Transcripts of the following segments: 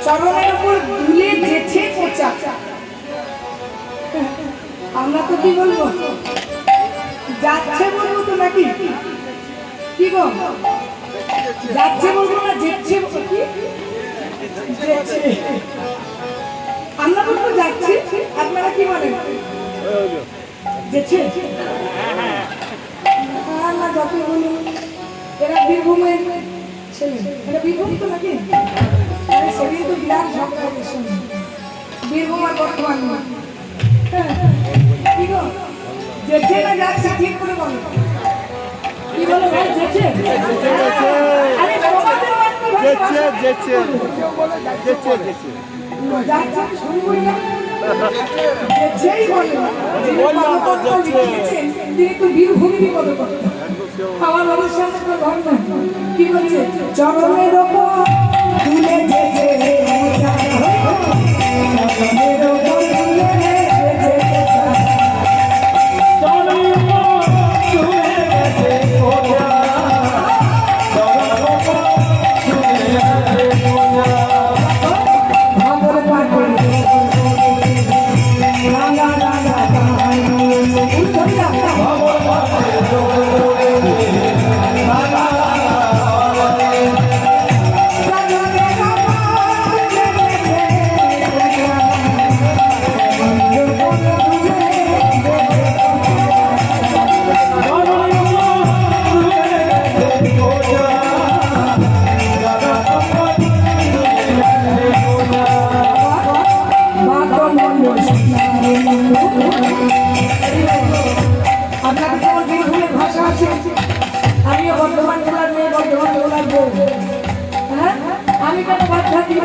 চরণের উপর ধুলে যেছে পোচা। আমরা তো কি বলবো, যাচ্ছে বলবো তো নাকি? কি গো, যাচ্ছে বলবো না যেচ্ছে? আমরা বলবো যাচ্ছি, আপনারা কি বলেন? যেছে না, যত বলুন। এরা বীরভূমের ছেলে, এটা বীরভূম তো নাকি? সেদিন তো বিরাট ঝগড়া হয়েছে বীরভূম আর বর্ধমান। কি গো, যেছে না যাচ্ছে? ঠিক করে বলো, কি বলো ভাই? যেছে? আরে তোমাদের যেছে যেছে যেছে যেছে যাচ্ছে শুরু করি না, যেছেই বলে। বললাম তো যেছে, তিনি তো বীরভূমেরই বলে কথা। আমার বাবার সামনে তো ঘর না। কি বলছে? চরণের ওপর ধুলে যেছে পোচা, চরণের ওপর ধুলে যেছে পোচা, চরণের ওপর ধুলে যেছে পোচা, চরণের ওপর ধুলে যেছে পোচা। ভাগর পাগল রাঙা রাঙা গান উঠা, ভাগর পাগল আপনাদের যেমন বীরভূমের ভাষা আছে, আমিও বর্ধমান জেলার মেয়ে, বর্ধমান জেলার বউ। হ্যাঁ, আমি কেন বাদ থাকি?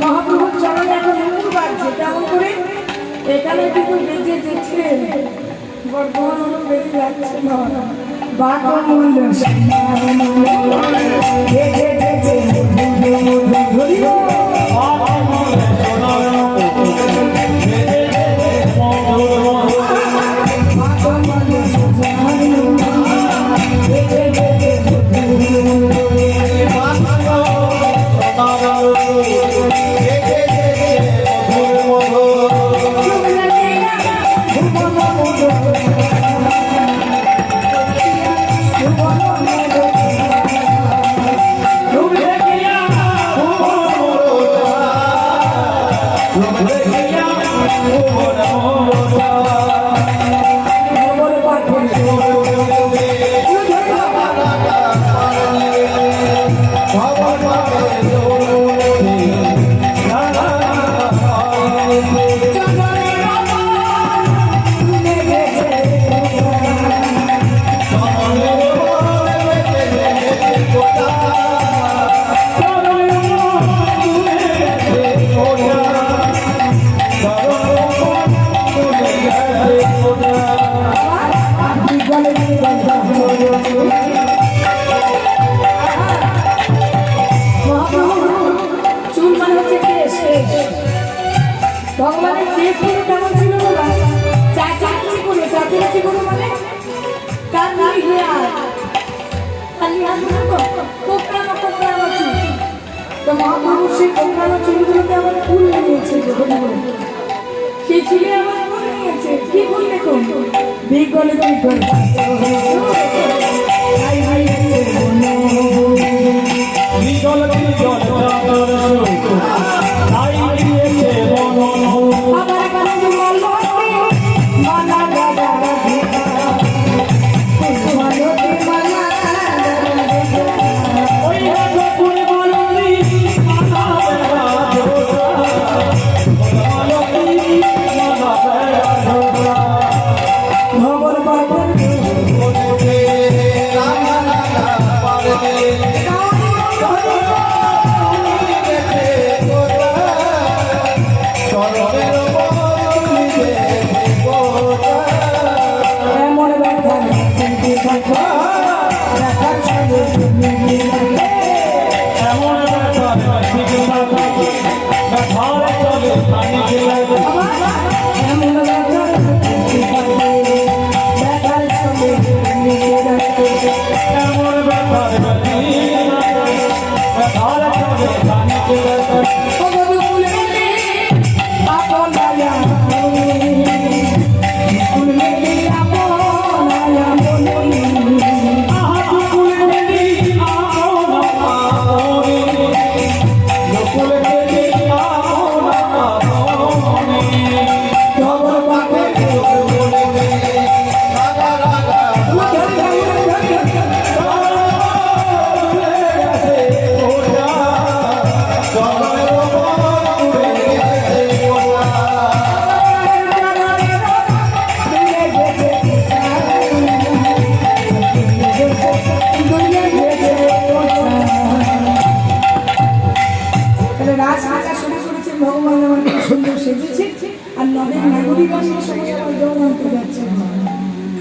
মহাপ্রভুর চরণে এখন নুপুর বাজছে, কেমন করে? এখানে কিন্তু বেঁচে যেছে, বর্ধমান বেঁচে যাচ্ছে না। বাবা মূল্য ভগবানের শেষ গুলো কেমন ছিল বলা? চাচাচি করে, চাচাচি করে মানে কালি হেয়ার, কালি হেয়ার মানে তো কোকড়ানো কোকড়ানো চুল। তো মহাপ্রভু সেই কোকড়ানো চুলগুলোকে আবার ফুল নিয়েছে, যখন সেই চুলে আবার ফুল নিয়েছে। কি ফুল দেখুন? বিগলে বিগলে হাই হাই বিগল বিগল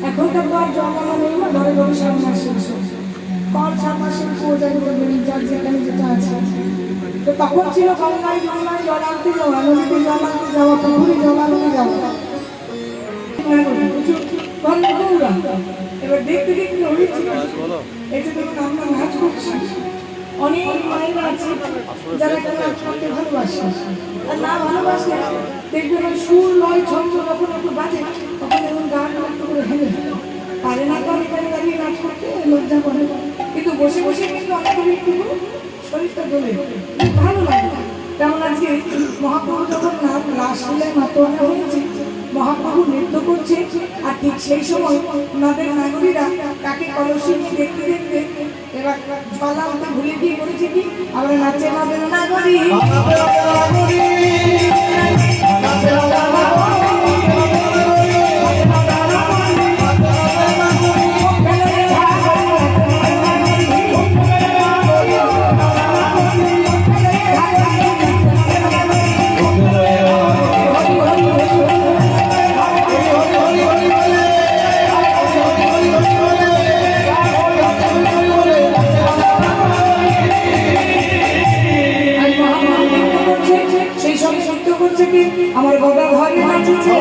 এখনকার তো আর জন্মানো নেই না, ঘরে ঘরে সব মাস কল 7 মাসের পূজা যার যেখানে যেটা আছে। তো তখন ছিল গঙ্গায় যমুনায় জল আনতে যাওয়া, নদীতে জল আনতে যাওয়া, পুকুরে জল আনতে যাওয়া। এবার দেখতে দেখতে হয়েছিল এই যে দেখুন আমরা নাচ করছি, অনেক মায়েরা আছে যারা একটা নাচ করতে ভালোবাসে, আর না ভালোবাসলে দেখবেন ওই সুর লয় ছন্দ যখন একটু বাজে তখন এমন গান একটু করে হেলে পারে না, তো এখানে দাঁড়িয়ে নাচ করতে লজ্জা করে, কিন্তু বসে বসে কিন্তু অনেকের একটু শরীরটা দোলে, ভালো লাগে। যেমন আজকে মহাপ্রভু যখন রাসলীলায় মাতোয়ানা হয়েছে, মহাপ্রভু নৃত্য করছে, আর ঠিক সেই সময় ওনাদের নাগরীরা তাকে কলসি নিয়ে দেখতে দেখতে এবার ছলা ওকে ভুলে গিয়ে করেছে কি আমরা নাচে আমাদের নাগরী আমার গদা ঘরে নাচছে,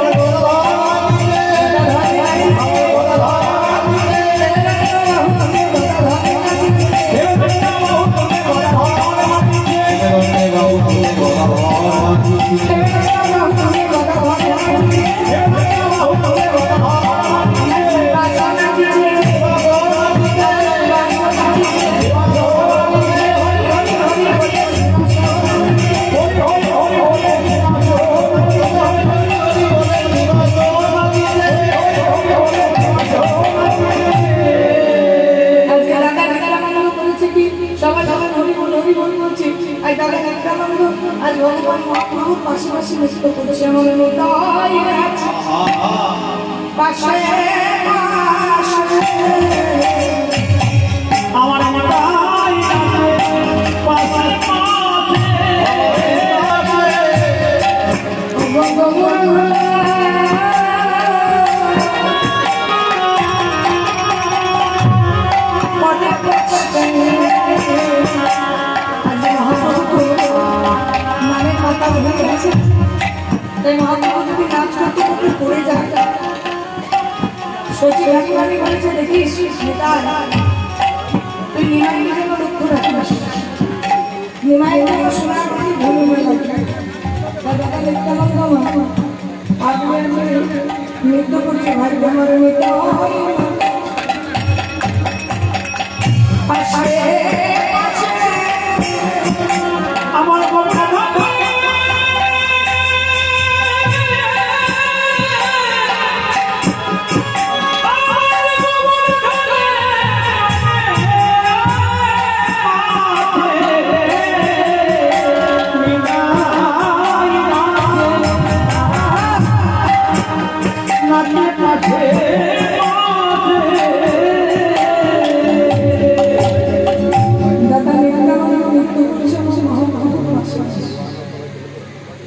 আর ভগবান মহাপ্রভুর পাশাপাশি নৃত্য করছে আমার পাশে আমার মহাপ্রভু যদি নাচ করতে করতে পড়ে যায়, সত্যি রাখি বলেছে দেখিস তুই নিমাইয়ের জন্য লক্ষ্য রাখিস, নিমাইয়ের জন্য শোনার প্রতি ভূমি নৃত্য করছে ভাই আমার নৃত্য আমার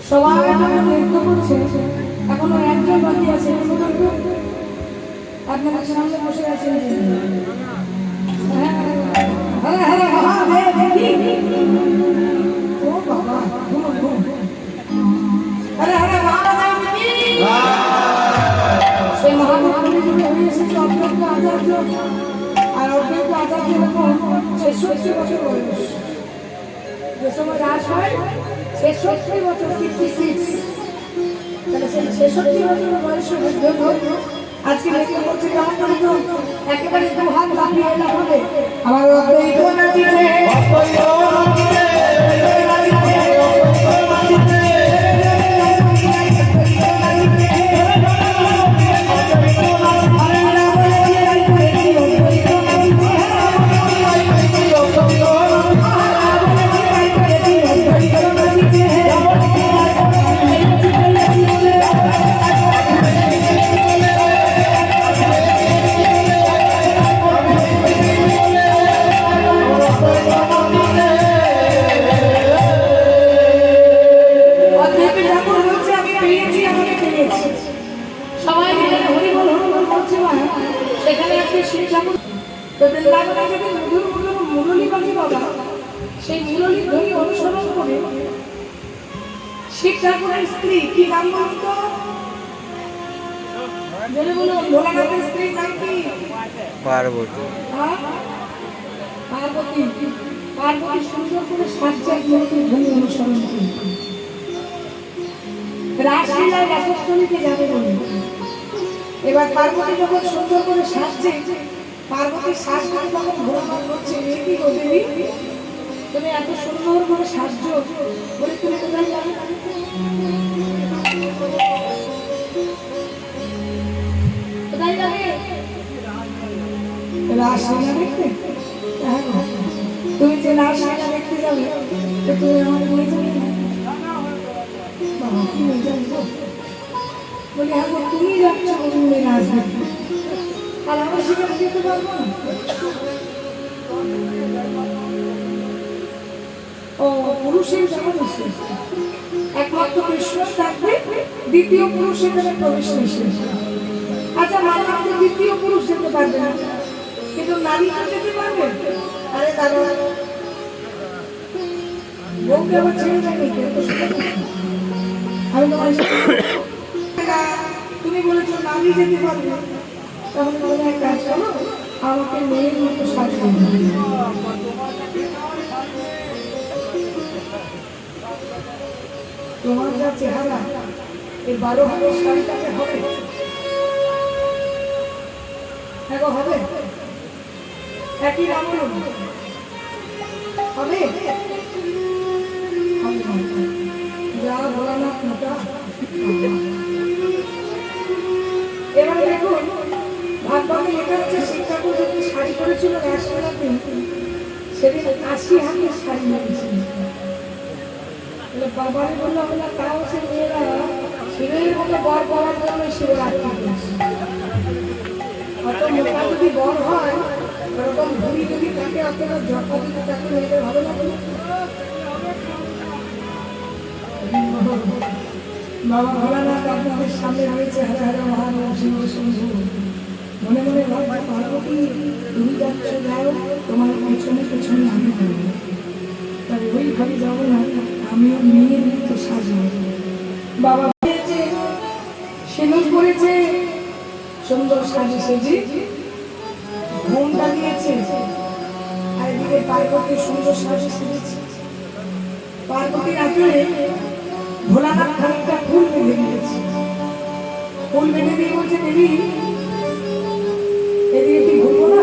সবাই নৃত্য করছে, এখনো একজন বাকি আছে, আপনাদের সামনে বসে আছেন অদ্বৈত আচার্য আর অদ্বৈত আচার্য যখন 66 বছর বয়স, যে সময় রাস হয় 66 বছর, 56, তাহলে সেই 66 বছর বয়সে আজকে লেখা করছে কেমন করে তো একেবারে দু হাত লাফিয়ে এলা হবে আমার অদ্বৈত নাচিছে সেই মুরলী ধ্বনি অনুসরণ করে শিব ঠাকুরের স্ত্রী কি নাম বলতো? ভোলানাথের স্ত্রীর নাম কি? পার্বতী। পার্বতী। পার্বতী সুন্দর করে সাজ্জার ধ্বনি অনুসরণ করে রাসলীলায় রাসস্থলীতে যাবে বলে। এবার পার্বতী যখন সুন্দর করে সাজছে, পার্বতীর শ্বাসগুলো তখন ভোলানাথ করছে, কি গো দেবী তুমি এত সুন্দর করে সাজছ বলে তুমি কোথায় যাবে? কোথায় যাবে? রাসলীলা দেখতে? তুমি যে রাসলীলা দেখতে যাবে তো তুমি আমার নিয়ে যাবে বাবা, কি নিয়ে যাবো? বলি হ্যাঁ তুমি যাচ্ছ রাস দেখতে, আর আমরা সেখানে যেতে পারবো না। ও পুরুষের যেমন একমাত্র কৃষ্ণ থাকবে, দ্বিতীয় পুরুষ এখানে প্রবেশ নিষেধ। আচ্ছা মানব দ্বিতীয় পুরুষ যেতে পারবে না, কিন্তু নারী যেতে পারবে? আরে দাদা বউকে আবার ছেড়ে যায়নি, আমি তোমার তুমি বলেছো নারী যেতে পারবে, তখন বলে এক কাজ করো আমাকে মেয়ের মতো সাজিয়ে তোমার যা চেহারা এই 12 হাজার শাড়িটাকে হবে হবে একই নাম হবে যা ভোলানাথ মোটা। এবারে দেখুন ভাগবতে লেখা হচ্ছে শিব ঠাকুর যখন শাড়ি পরেছিল রাসলীলাতে, সেদিন 80 হাতের শাড়ি নিয়েছিল। বাবারে বললো বলে তাও সে মেয়েরা শিবের মতো বর করার জন্য শিবরাত্রি করছে। অত মোটা যদি বর হয়, ওরকম ভুড়ি যদি থাকে, আপনারা জটা যদি তাকে মেয়েদের ভালো লাগে। বাবা ভোলানাথ আপনাদের সামনে রয়েছে, হরে হরে মহাদেব শিব শম্ভু। মনে মনে ভাবছে পার্বতী তুমি যাচ্ছ যাও, তোমার পেছনে পেছনে আমি যাবো, তবে ওইভাবে যাবো না, আমিও মেয়ের মতো সাজবো। বাবা সিঁদুর করেছে, সুন্দর সাজে সেজে ঘুমটা দিয়েছে, আর এদিকে পার্বতী সুন্দর সাজে সেজেছে। পার্বতীর আঁচলে ভোলানাথ খানিকটা ফুল বেঁধে দিয়েছে। ফুল বেঁধে দিয়ে বলছে দেবী এদিকে কি ঘুরবো না?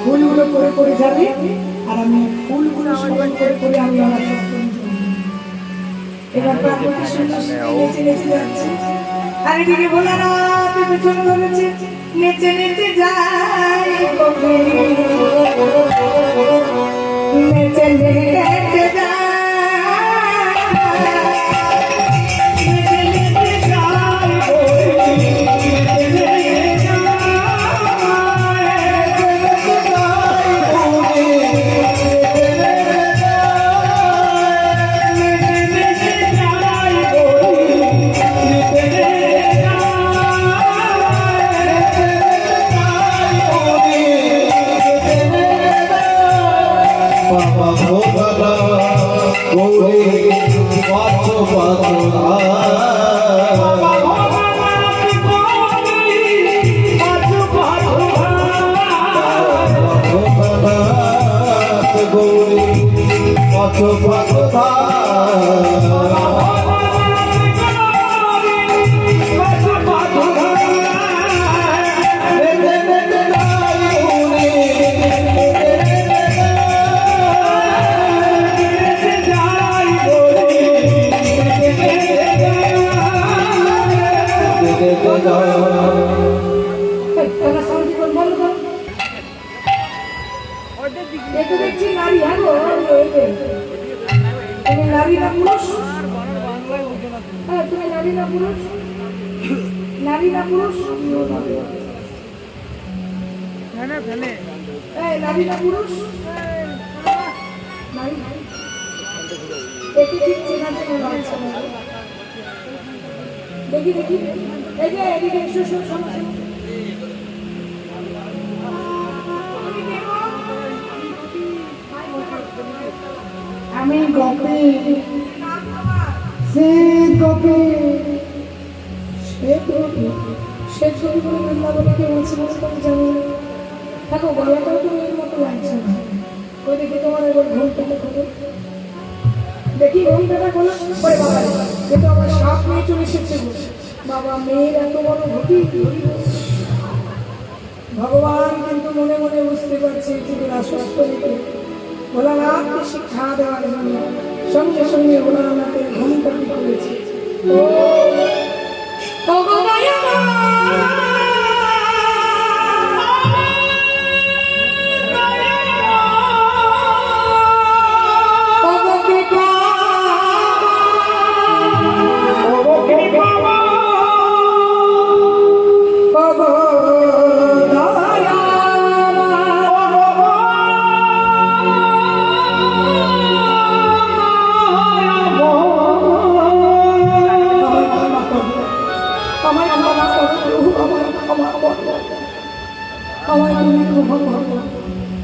ফুলগুলো করে করে যাবে, আর আমি ফুলগুলো স্মরণ করে করে আমি আমার এবার পার্বতী সুন্দর নেচে নেচে যাচ্ছে, আর এদিকে ভোলানাথ পেছনে ধরেছে, নেচে নেচে যায় নেচে নেচে যায়। Bye. পথ পথ দেখছি নারী হ্যাঁ গো তুমি নারী না পুরুষ হ্যাঁ তুমি নারী না পুরুষ নারী না পুরুষ নারী না পুরুষ নারী দেখি ঠিক চেনা চেনা লাগছে দেখি দেখি এই যে এদিকে এসো এসো শোনো আমি গোপী সে গোপী সে ছবি করে বৃন্দাবনে কে বলছে বলে তুমি জানো দেখো গলাটাও তো এর মতো লাগছে না ওই দেখি তোমার এবার ঘুমটাটা খোলো দেখি ঘুমটাটা খোলো ওরে বাবা কিন্তু আমার সাপ নিয়ে চলে এসেছে বাবা মেয়ের এত বড় ঘটি ভগবান কিন্তু মনে মনে বুঝতে পারছে যে অসুস্থ হয়ে ভোলানাথকে শিক্ষা দেওয়ার জন্য সঙ্গে সঙ্গে ভোলানাথের ঘুমটাটি করেছে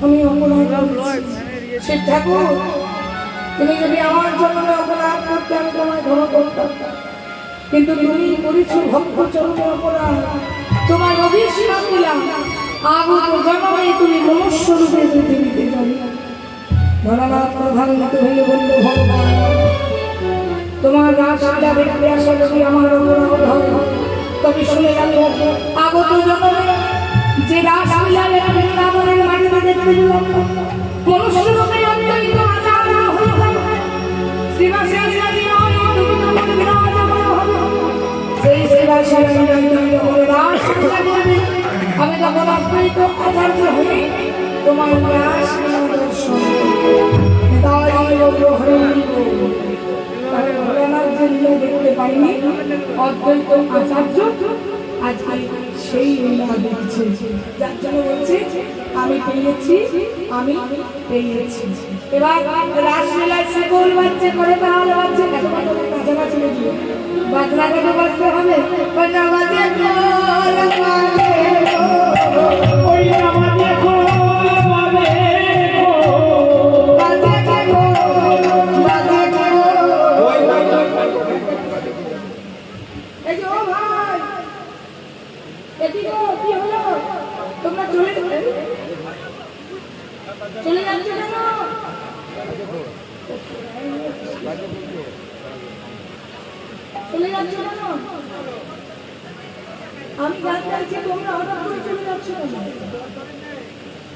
আমি অপরাধ সে ঠাকুর তুমি যদি আমার জন্য অপরাধ করতে আমি তোমায় ক্ষমা করতাম কিন্তু তুমি করেছ ভক্ত চরণে অপরাধ তোমার অভিশাপ দিলাম আগত জন্মে তুমি মনুষ্য রূপে পৃথিবীতে যাবে ভোলানাথ প্রধানিত হয়ে বলল ভগবান তোমার রাসলীলা দেখতে আসা যদি আমার অপরাধ হয় তবে শুনে গেল আগত জন্মে যে রাসলীলা বৃন্দাবনের মাটিতে দেখতে পেলাম মনুষ্য রূপে অত্যন্ত আচার্য হয়ে গেল শিবাশালী নয় তুমি তোমার বিরাজমান হলো সেই শিবাশালী রাসলীলা করবে আমি তখন অত্যন্ত আচার্য হয়ে তোমার রাসলীলা দর্শন তাই গ্রহণ তাহলে ভোলানাথ যে লীলা দেখতে পাইনি অদ্বৈত আচার্য আজকে সেই লীলা দেখছে যার জন্য বলছে আমি পেয়েছি আমি পেয়েছি এবার রাসলীলায় সে গোল বাচ্চা করে তাহলে বাচ্চা এত কাছাকাছি দিয়ে বাজনা কেটে বাজতে হবে ওইটা বাজে তোমরা চলে যাচ্ছ কেন চলে যাচ্ছ কেন আমি গান গাইছি তোমরা হঠাৎ করে চলে যাচ্ছ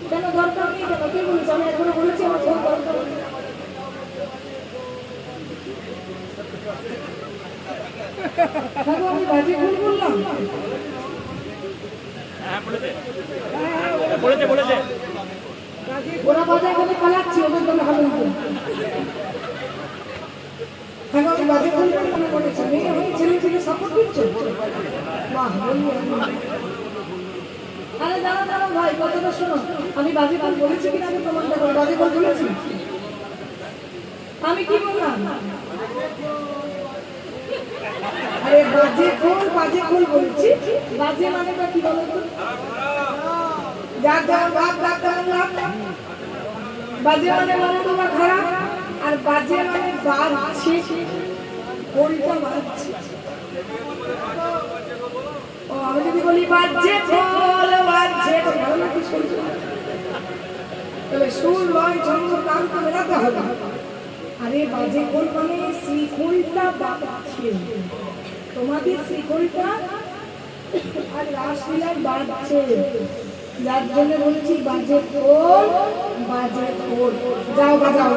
কেন দরকার নেই কেন কে বলেছে আমি এখনো বলেছি আমার কোনো দরকার নেই আমি বাজে ভুল বললাম ওরা বাজায় করে পালাচ্ছি ওদের জন্য ভালো হবে আমি বাজে ভুল বলেছি আমি ছেলে ছেলে সাপোর্ট দিচ্ছ আরে দাঁড়া দাঁড়া ভাই কথাটা শোনো আমি বাজে ভুল বলেছি কিনা আমি প্রমাণটা করো বাজে ভুল বলেছি আমি কি বললাম আরে বাজে ভুল বলেছি বাজে মানেটা কি বলো তো যা যা বাপ বাপ বাপ বাজে মানে তোমরা খারাপ আর বাজে মানে বাজছে কোনটা বাজছে ও আমি যদি বলি বাজছে বল বাজছে তো ভালো লাগে শুনতে তবে সুর লয় ছন্দ তাল তো মেলাতে হবে আরে বাজে খোল মানে শ্রীখোলটা বাজছে, তোমাদের শ্রীখোলটা আর রাসলীলার বাজছে, যার জন্য বলছি বাজে খোল, বাজে খোল। যাও বাজাও।